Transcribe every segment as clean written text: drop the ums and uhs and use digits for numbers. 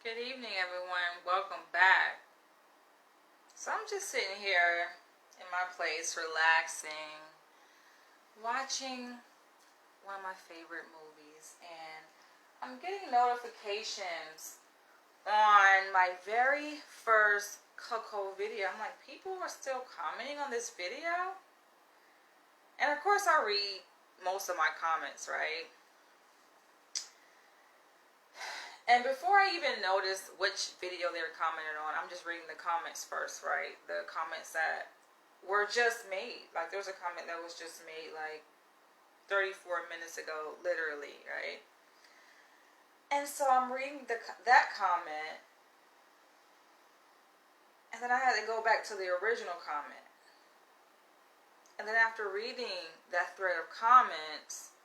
Good evening, everyone. Welcome back. So I'm just sitting here in my place, relaxing, watching one of my favorite movies, and I'm getting notifications on my very first Coco video. I'm like, people are still commenting on this video? And of course I read most of my comments, right? And before I even notice which video they're commenting on, I'm just reading the comments first, right? The comments that were just made. Like, there was a comment that was just made like 34 minutes ago, literally, right? And so I'm reading that comment, and then I had to go back to the original comment. And then after reading that thread of comments,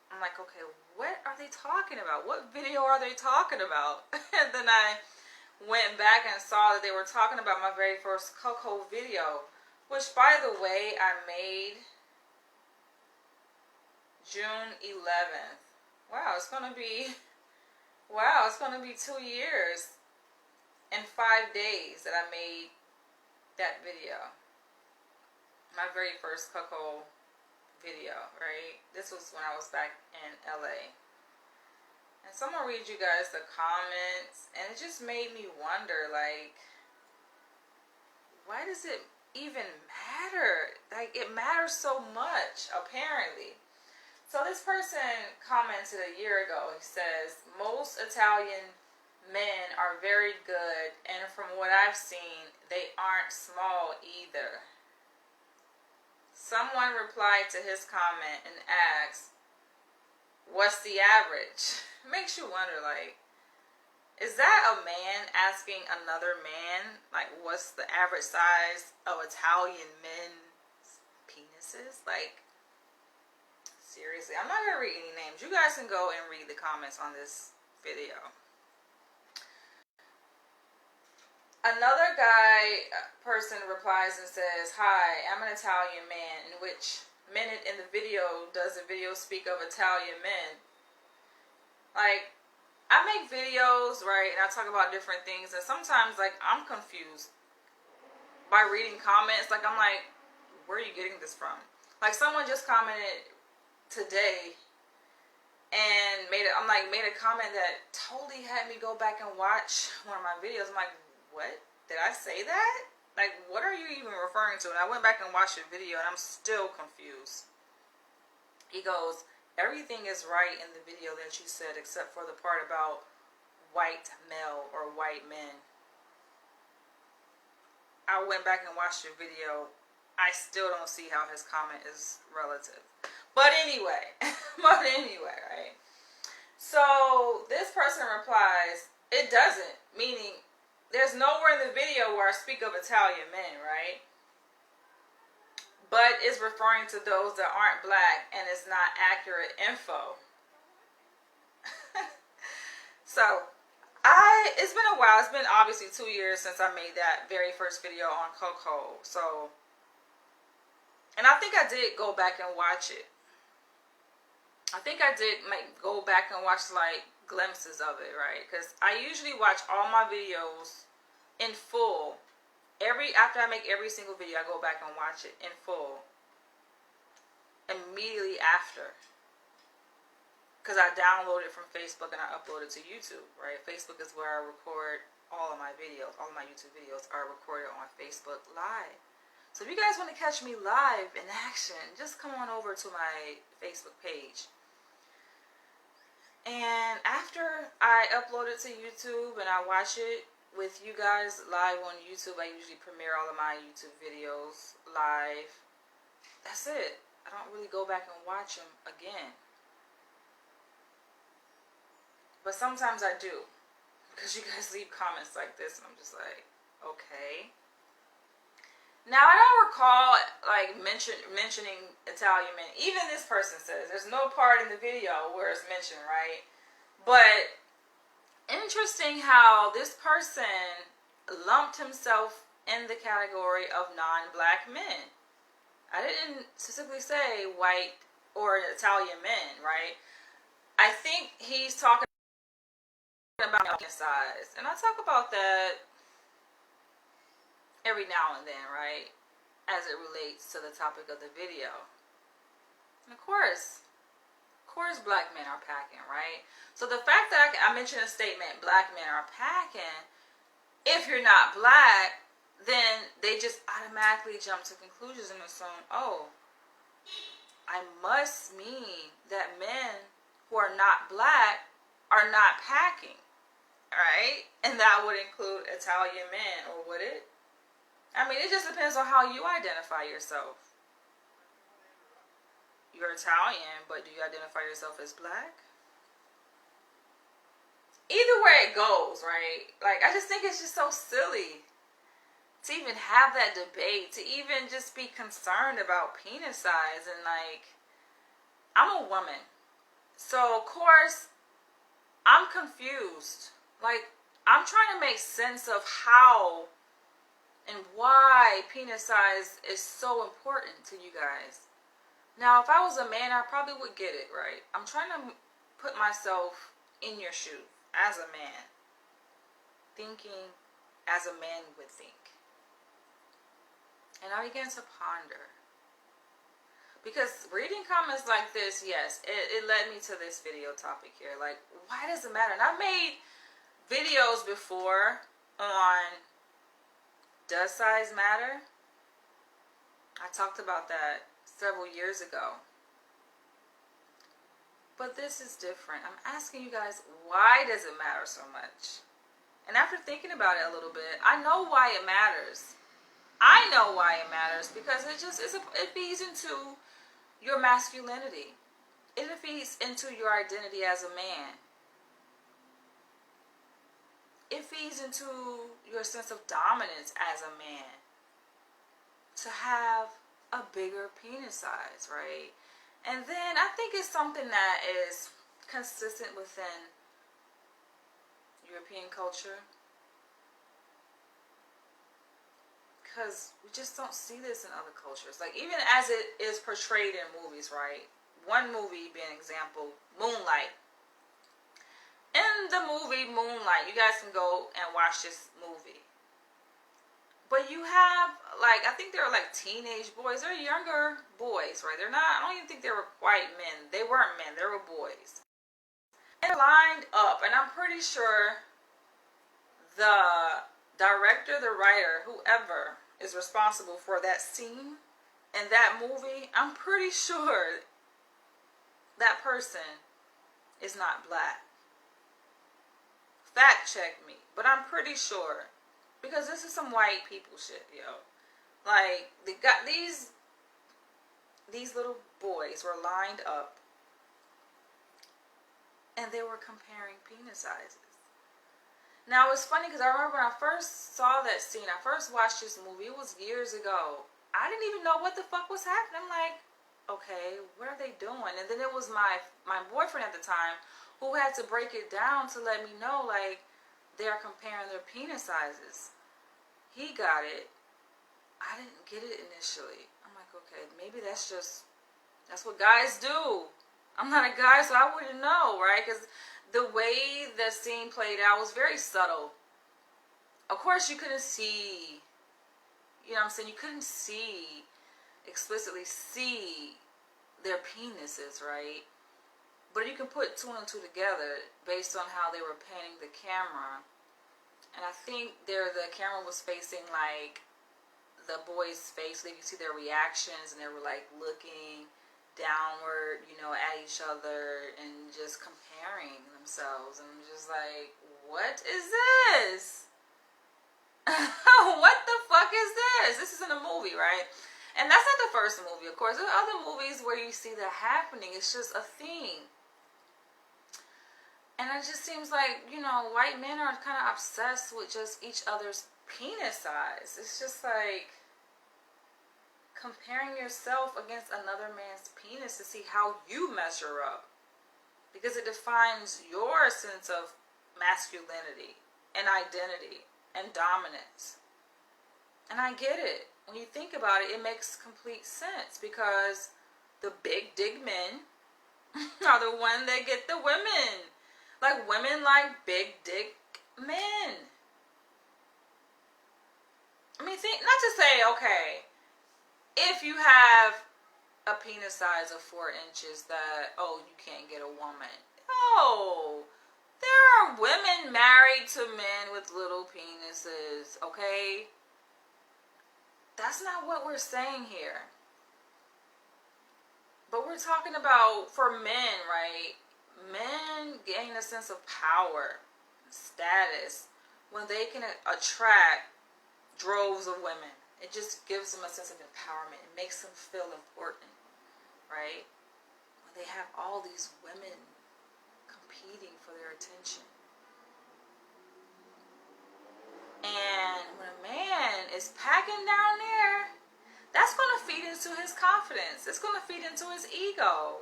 I'm like, okay, what are they talking about? What video are they talking about? And then I went back and saw that they were talking about my very first Coco video, which, by the way, I made June 11th. Wow, it's going to be 2 years and 5 days that I made that video. My very first Coco video, right? This was when I was back in LA. And so I'm gonna read you guys the comments, and it just made me wonder, like, why does it even matter? Like, it matters so much, apparently. So this person commented a year ago. He says, most Italian men are very good, and from what I've seen, they aren't small either. Someone replied to his comment and asked, what's the average? Makes you wonder, like, is that a man asking another man, like, what's the average size of Italian men's penises? Like, seriously, I'm not going to read any names. You guys can go and read the comments on this video. Another person replies and says, hi, I'm an Italian man. In which minute in the video does the video speak of Italian men? Like, I make videos, right, and I talk about different things, and sometimes, like, I'm confused by reading comments. Like, I'm like, where are you getting this from? Like, someone just commented today and made a comment that totally had me go back and watch one of my videos. I'm like, what? Did I say that? Like, what are you even referring to? And I went back and watched the video, and I'm still confused. He goes, everything is right in the video that you said, except for the part about white male or white men. I went back and watched the video. I still don't see how his comment is relative. But anyway, right? So this person replies, it doesn't, meaning there's nowhere in the video where I speak of Italian men, right? But it's referring to those that aren't black, and it's not accurate info. So, it's been a while. It's been obviously 2 years since I made that very first video on Coco. So, and I think I did go back and watch it. I think I did go back and watch, like, glimpses of it, right? Because I usually watch all my videos in full. After I make every single video, I go back and watch it in full immediately after, because I download it from Facebook and I upload it to YouTube, right? Facebook is where I record all of my videos. All of my YouTube videos are recorded on Facebook Live. So if you guys want to catch me live in action, just come on over to my Facebook page. And after I upload it to YouTube and I watch it with you guys live on YouTube, I usually premiere all of my YouTube videos live. That's it. I don't really go back and watch them again. But sometimes I do, because you guys leave comments like this, and I'm just like, okay. Now, I don't recall, like, mentioning Italian men. Even this person says there's no part in the video where it's mentioned, right? But interesting how this person lumped himself in the category of non-black men. I didn't specifically say white or Italian men, right? I think he's talking about size, and I talk about that every now and then, right? As it relates to the topic of the video. And of course, black men are packing, right? So the fact that I mentioned a statement, black men are packing, if you're not black, then they just automatically jump to conclusions and assume, oh, I must mean that men who are not black are not packing, right? And that would include Italian men, or would it? I mean, it just depends on how you identify yourself. You're Italian, but do you identify yourself as black? Either way it goes, right? Like, I just think it's just so silly to even have that debate, to even just be concerned about penis size. And like, I'm a woman, so of course I'm confused. Like, I'm trying to make sense of how and why penis size is so important to you guys. Now, if I was a man, I probably would get it, right? I'm trying to put myself in your shoe as a man, thinking as a man would think. And I began to ponder. Because reading comments like this, yes, it led me to this video topic here. Like, why does it matter? And I've made videos before on, does size matter? I talked about that several years ago. But this is different. I'm asking you guys, why does it matter so much? And after thinking about it a little bit, I know why it matters. I know why it matters, because it feeds into your masculinity. It feeds into your identity as a man. It feeds into your sense of dominance as a man. To have a bigger penis size, right? And then I think it's something that is consistent within European culture. Because we just don't see this in other cultures. Like, even as it is portrayed in movies, right? One movie being an example, Moonlight. In the movie Moonlight, you guys can go and watch this movie. But you have, like, I think they were like teenage boys. They're younger boys, right? They're not, I don't even think they were quite men. They weren't men, they were boys. And they're lined up, and I'm pretty sure the director, the writer, whoever is responsible for that scene in that movie, I'm pretty sure that person is not black. Fact check me, but I'm pretty sure, because this is some white people shit, yo. Like, they got these little boys were lined up, and they were comparing penis sizes. Now, it's funny because I remember when I first saw that scene, I first watched this movie, it was years ago. I didn't even know what the fuck was happening. I'm like, okay, what are they doing? And then it was my boyfriend at the time who had to break it down to let me know, like, they're comparing their penis sizes. He got it. I didn't get it initially. I'm like, okay, maybe that's what guys do. I'm not a guy, so I wouldn't know, right? Because the way the scene played out was very subtle. Of course, you couldn't see, you know what I'm saying? You couldn't explicitly see their penises, right? But you can put two and two together based on how they were panning the camera. And I think the camera was facing, like, the boy's face. They could see their reactions, and they were, like, looking downward, you know, at each other and just comparing themselves. And I'm just like, what is this? What the fuck is this? This is in a movie, right? And that's not the first movie, of course. There are other movies where you see that happening. It's just a thing. And it just seems like, you know, white men are kind of obsessed with just each other's penis size. It's just like comparing yourself against another man's penis to see how you measure up. Because it defines your sense of masculinity and identity and dominance. And I get it. When you think about it, it makes complete sense, because the big dick men are the ones that get the women. Like, women like big dick men. I mean, think, not to say, okay, if you have a penis size of 4 inches that, oh, you can't get a woman. No. There are women married to men with little penises, okay? That's not what we're saying here. But we're talking about, for men, right? Men gain a sense of power, status, when they can attract droves of women. It just gives them a sense of empowerment. It makes them feel important, right? When they have all these women competing for their attention. And when a man is packing down there, that's going to feed into his confidence. It's going to feed into his ego.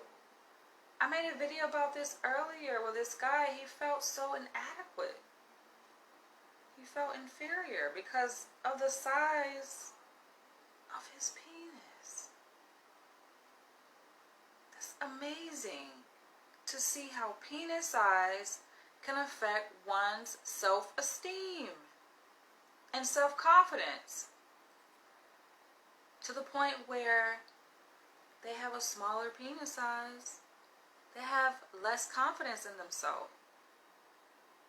I made a video about this earlier where this guy, he felt so inadequate. He felt inferior because of the size of his penis. That's amazing to see how penis size can affect one's self-esteem and self-confidence, to the point where they have a smaller penis size. They have less confidence in themselves.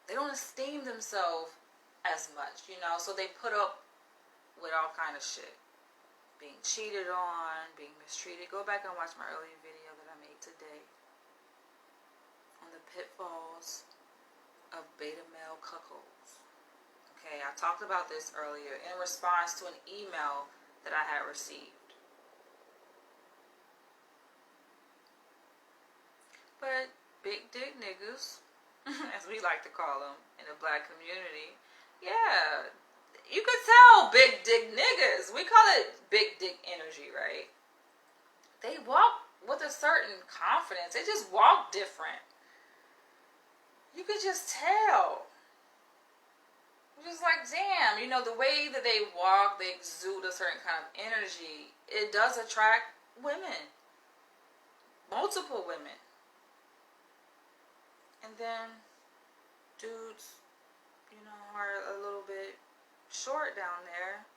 They don't esteem themselves as much, you know, so they put up with all kind of shit. Being cheated on, being mistreated. Go back and watch my earlier video that I made today on the pitfalls of beta male cuckolds. Okay, I talked about this earlier in response to an email that I had received. But big dick niggas, as we like to call them in the black community, yeah, you could tell big dick niggas. We call it big dick energy, right? They walk with a certain confidence. They just walk different. You could just tell. Just like, damn, you know, the way that they walk, they exude a certain kind of energy. It does attract women. Multiple women. And then dudes, you know, are a little bit short down there.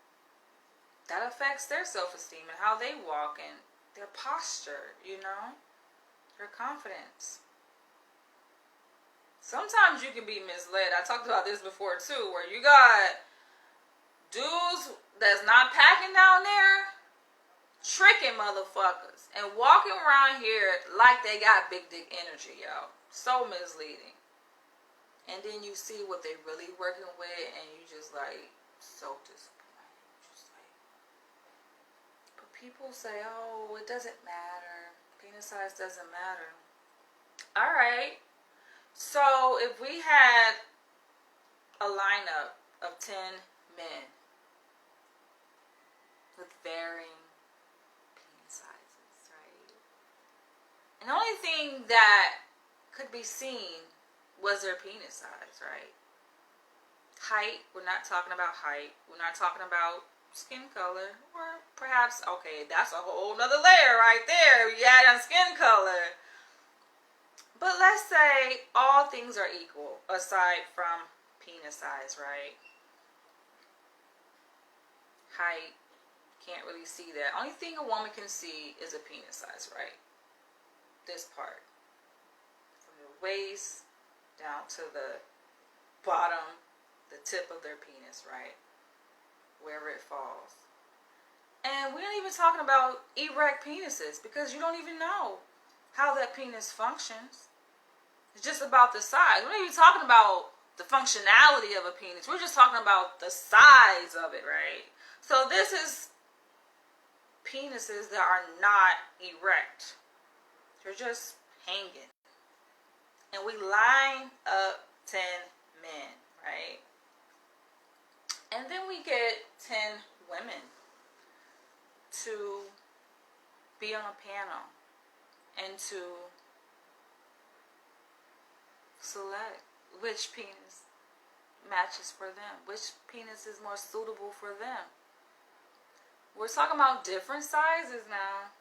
That affects their self-esteem and how they walk and their posture, you know, their confidence. Sometimes you can be misled. I talked about this before too, where you got dudes that's not packing down there, tricking motherfuckers, and walking around here like they got big dick energy, yo. So misleading. And then you see what they really working with, and you just like, so disappointed. Just like, but people say, oh, it doesn't matter. Penis size doesn't matter. Alright. So if we had a lineup of 10 men with varying penis sizes, right? And the only thing that could be seen was their penis size, right? Height, we're not talking about height. We're not talking about skin color. Or perhaps, okay, that's a whole nother layer right there. You add on skin color. But let's say all things are equal aside from penis size, right? Height, can't really see that. Only thing a woman can see is a penis size, right? This part. From the waist down to the bottom, the tip of their penis, right? Wherever it falls. And we're not even talking about erect penises because you don't even know how that penis functions. It's just about the size. We're not even talking about the functionality of a penis. We're just talking about the size of it, right? So this is penises that are not erect. They're just hanging. And we line up 10 men, right? And then we get 10 women to be on a panel and to select which penis matches for them, which penis is more suitable for them. We're talking about different sizes now,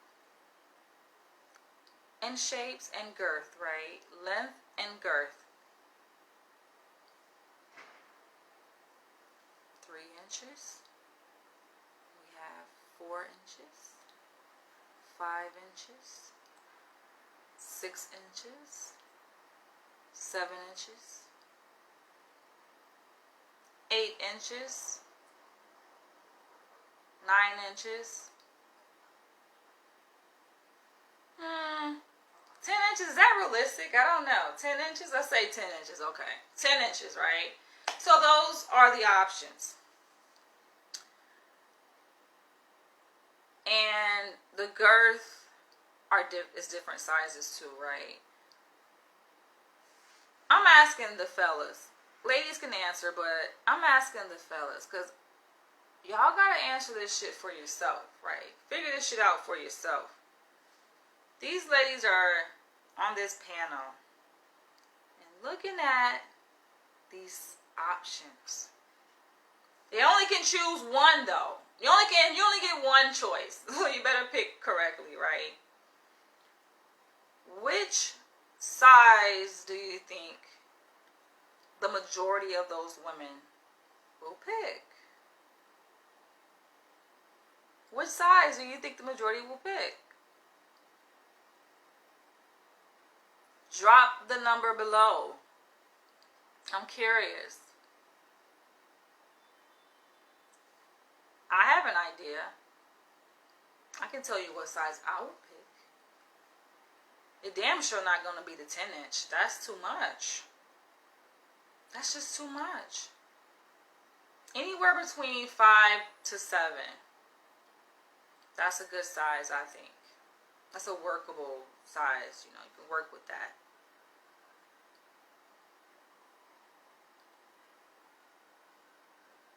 and shapes and girth, right? Length and girth. inches. We have 4 inches, 5 inches, 6 inches, 7 inches, 8 inches, 9 inches. 10 inches, is that realistic? I don't know. 10 inches? Let's say 10 inches. Okay. 10 inches, right? So those are the options. And the girth is different sizes too, right? I'm asking the fellas. Ladies can answer, but I'm asking the fellas because y'all gotta answer this shit for yourself, right? Figure this shit out for yourself. These ladies are on this panel and looking at these options. They only can choose one though. You only get one choice. So you better pick correctly, right? Which size do you think the majority of those women will pick? Which size do you think the majority will pick? Drop the number below. I'm curious. I have an idea. I can tell you what size I would pick. It damn sure not going to be the 10-inch. That's too much. That's just too much. Anywhere between 5 to 7. That's a good size, I think. That's a workable size. You know, you can work with that.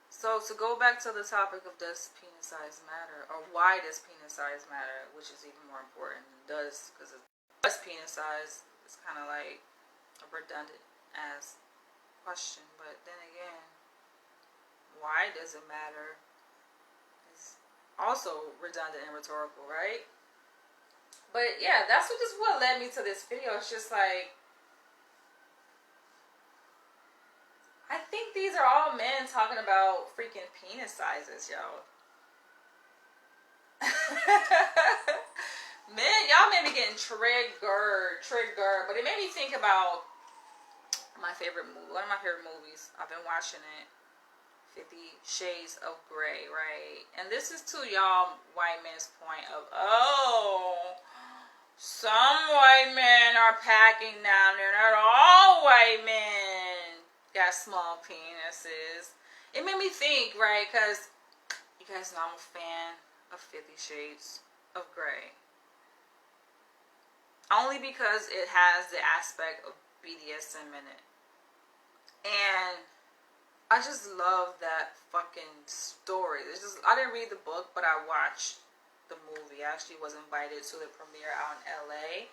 So to go back to the topic of does penis size matter, or why does penis size matter, which is even more important than does, because does penis size is kind of like a redundant ass question, but then again, why does it matter is also redundant and rhetorical, right? But yeah, that's what led me to this video. It's just like, I think these are all men talking about freaking penis sizes, yo. Men, y'all made me getting triggered, but it made me think about my favorite movie, one of my favorite movies. I've been watching it, 50 Shades of Grey, right? And this is to y'all white men's point of, oh, some white men are packing down. They're not all white men got small penises. It made me think, right? Because you guys know I'm a fan of 50 Shades of Grey. Only because it has the aspect of BDSM in it. And I just love that fucking story. I didn't read the book, but I watched the movie. I actually was invited to the premiere out in LA.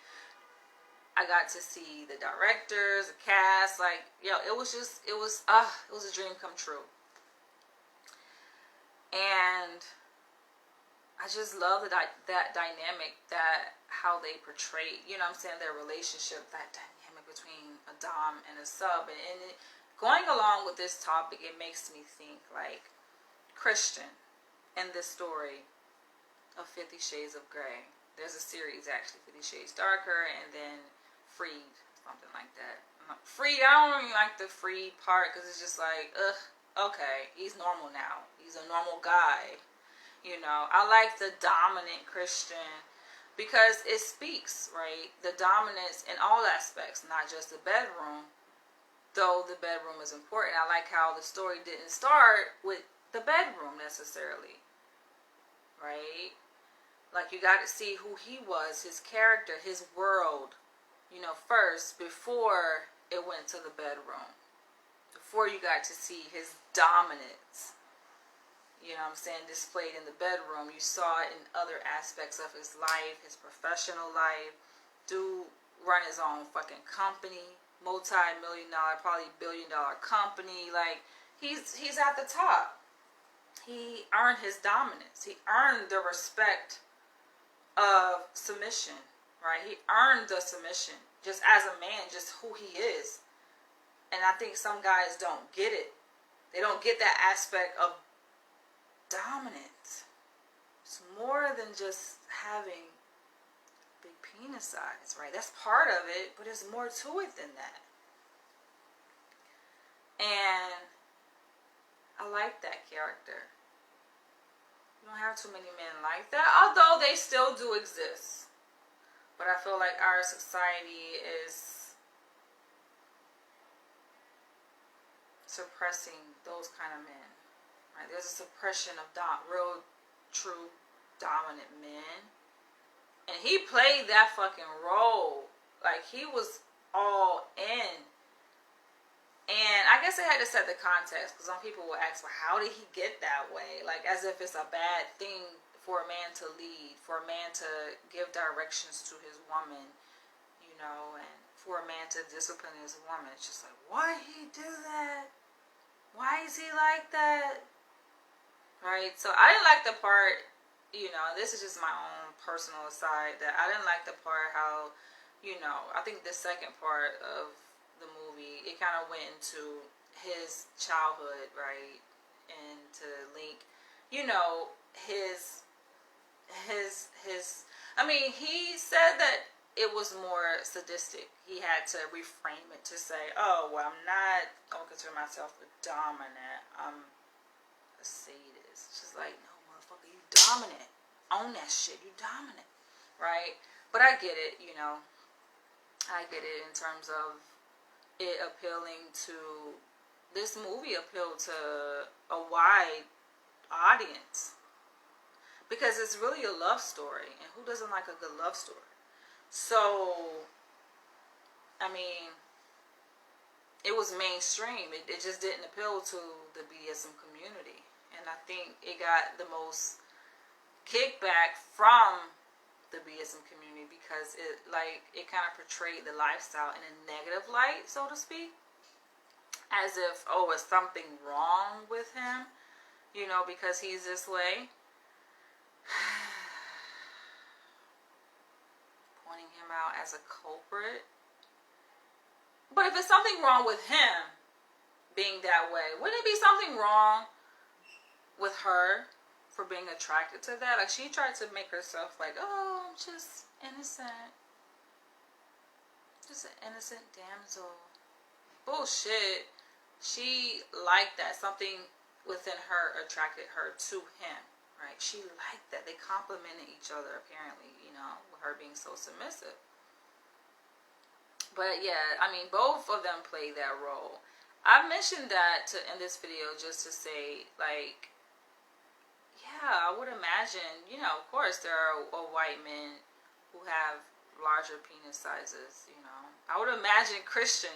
I got to see the directors, the cast, like, yo, it was a dream come true. And I just love that dynamic, that how they portray, you know what I'm saying, their relationship, that dynamic between a dom and a sub. And going along with this topic, it makes me think like Christian in this story of 50 Shades of Grey. There's a series actually, 50 Shades Darker, and then Freed, something like that. Freed, I don't really like the Freed part because it's just like, okay, he's normal now. He's a normal guy. You know, I like the dominant Christian because it speaks, right? The dominance in all aspects, not just the bedroom, though the bedroom is important. I like how the story didn't start with the bedroom necessarily, right? Like, you got to see who he was, his character, his world, you know, first, before it went to the bedroom. Before you got to see his dominance, you know what I'm saying, displayed in the bedroom. You saw it in other aspects of his life, his professional life. Dude run his own fucking company, multi-million-dollar, probably billion-dollar company. Like, he's at the top. He earned his dominance. He earned the respect of submission, right? He earned the submission just as a man, just who he is. And I think some guys don't get it. They don't get that aspect of dominant. It's more than just having big penis size, right? That's part of it, but there's more to it than that. And I like that character. You don't have too many men like that, although they still do exist. But I feel like our society is suppressing those kind of men. Right? There's a suppression of real, true, dominant men. And he played that fucking role. Like, he was all in. And I guess I had to set the context, because some people will ask, well, how did he get that way? Like, as if it's a bad thing for a man to lead, for a man to give directions to his woman, you know, and for a man to discipline his woman. It's just like, why he do that? Why is he like that? Right? So I didn't like the part, you know, this is just my own personal aside, that I didn't like the part how, you know, I think the second part of the movie, it kind of went into his childhood, right? And to link, you know, I mean, he said that it was more sadistic. He had to reframe it to say, oh, well, I'm not going to consider myself a dominant. I'm a sadist. It's just like, no, motherfucker, you dominant. Own that shit. You dominant. Right? But I get it, you know. I get it in terms of it appealing to, this movie appealed to a wide audience. Because it's really a love story. And who doesn't like a good love story? So, I mean, it was mainstream. It just didn't appeal to the BDSM community. And I think it got the most kickback from the BDSM community because it kind of portrayed the lifestyle in a negative light, so to speak. As if, oh, is something wrong with him, you know, because he's this way. Pointing him out as a culprit. But if it's something wrong with him being that way, wouldn't it be something wrong with her for being attracted to that? Like, she tried to make herself like, oh, I'm just innocent. Just an innocent damsel. Bullshit. She liked that. Something within her attracted her to him. Right? She liked that. They complimented each other, apparently, you know, with her being so submissive. But yeah, I mean, both of them play that role. I mentioned that in this video just to say, like, yeah, I would imagine, you know, of course there are white men who have larger penis sizes, you know. I would imagine Christian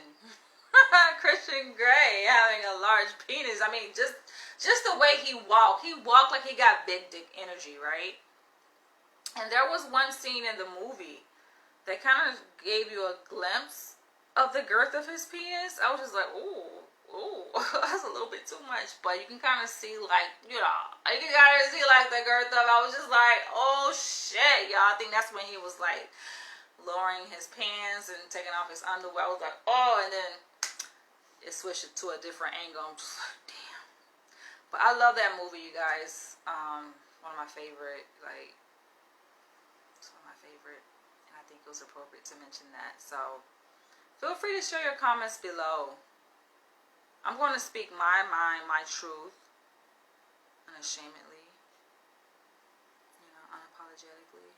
Grey having a large penis. I mean, just the way he walked like he got big dick energy, right? And there was one scene in the movie that kind of gave you a glimpse of the girth of his penis. I was just like, ooh, that's a little bit too much. But you can kind of see, like, you know, you can kind of see, like, the girth of it. I was just like, oh, shit, y'all. I think that's when he was, like, lowering his pants and taking off his underwear. I was like, oh, and then it switched to a different angle. I'm just like, damn. But I love that movie, you guys. One of my favorite, like, it's one of my favorite. And I think it was appropriate to mention that. So, feel free to share your comments below. I'm going to speak my mind, my truth, unashamedly, you know, unapologetically.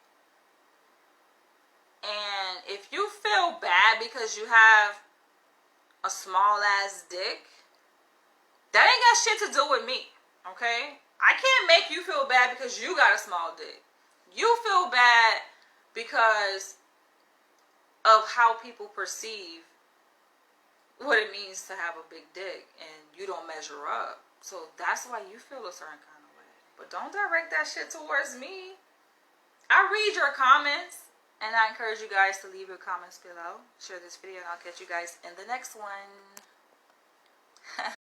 And if you feel bad because you have a small ass dick, that ain't got shit to do with me, okay? I can't make you feel bad because you got a small dick. You feel bad because of how people perceive what it means to have a big dick, and you don't measure up. So that's why you feel a certain kind of way. But don't direct that shit towards me. I read your comments, and I encourage you guys to leave your comments below. Share this video, and I'll catch you guys in the next one.